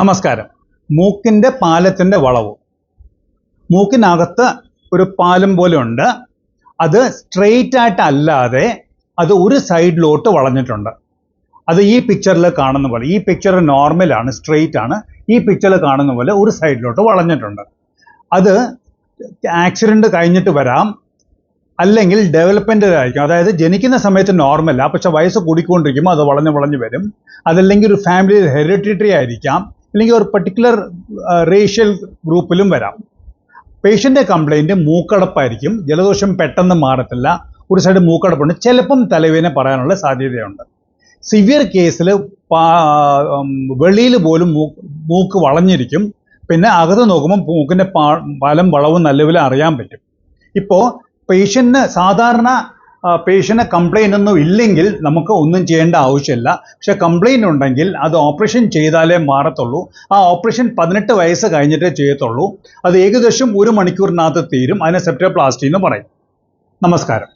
നമസ്കാരം. മൂക്കിൻ്റെ പാലത്തിൻ്റെ വളവ്. മൂക്കിനകത്ത് ഒരു പാലം പോലെ ഉണ്ട്. അത് സ്ട്രെയിറ്റ് ആയിട്ടല്ലാതെ അത് ഒരു സൈഡിലോട്ട് വളഞ്ഞിട്ടുണ്ട്. അത് ഈ പിക്ചറിൽ കാണുന്ന പോലെ, ഈ പിക്ചർ നോർമലാണ്, സ്ട്രെയിറ്റ് ആണ്. ഈ പിക്ചറിൽ കാണുന്ന പോലെ ഒരു സൈഡിലോട്ട് വളഞ്ഞിട്ടുണ്ട്. അത് ആക്സിഡൻറ്റ് കഴിഞ്ഞിട്ട് വരാം, അല്ലെങ്കിൽ ഡെവലപ്മെൻറ്റിലായിരിക്കും. അതായത് ജനിക്കുന്ന സമയത്ത് നോർമലാണ്, പക്ഷെ വയസ്സ് കൂടിക്കൊണ്ടിരിക്കുമ്പോൾ അത് വളഞ്ഞ് വരും. അതല്ലെങ്കിൽ ഒരു ഫാമിലിയിൽ ഹെറിഡിറ്ററി ആയിരിക്കാം, അല്ലെങ്കിൽ ഒരു പർട്ടിക്കുലർ റേഷ്യൽ ഗ്രൂപ്പിലും വരാം. പേഷ്യൻ്റെ കംപ്ലൈൻറ്റ് മൂക്കടപ്പായിരിക്കും. ജലദോഷം പെട്ടെന്ന് മാറത്തില്ല, ഒരു സൈഡ് മൂക്കടപ്പുണ്ട്, ചിലപ്പം തലവേദന പറയാനുള്ള സാധ്യതയുണ്ട്. സിവിയർ കേസിൽ വെളിയിൽ പോലും മൂക്ക് വളഞ്ഞിരിക്കും. പിന്നെ അകത്ത് നോക്കുമ്പോൾ മൂക്കിൻ്റെ പാലം വളവും നല്ലപോലെ അറിയാൻ പറ്റും. ഇപ്പോൾ പേഷ്യൻറ്റിന് സാധാരണ പേഷ്യൻ്റെ കംപ്ലൈൻ്റ് ഒന്നും ഇല്ലെങ്കിൽ നമുക്ക് ഒന്നും ചെയ്യേണ്ട ആവശ്യമില്ല. പക്ഷെ കംപ്ലൈൻ്റ് ഉണ്ടെങ്കിൽ അത് ഓപ്പറേഷൻ ചെയ്താലേ മാറത്തുള്ളൂ. ആ ഓപ്പറേഷൻ 18 വയസ്സ് കഴിഞ്ഞിട്ടേ ചെയ്യത്തുള്ളൂ. അത് ഏകദേശം 1 മണിക്കൂറിനകത്ത് തീരും. അതിനെ സെപ്റ്റോപ്ലാസ്റ്റി എന്ന് പറയും. നമസ്കാരം.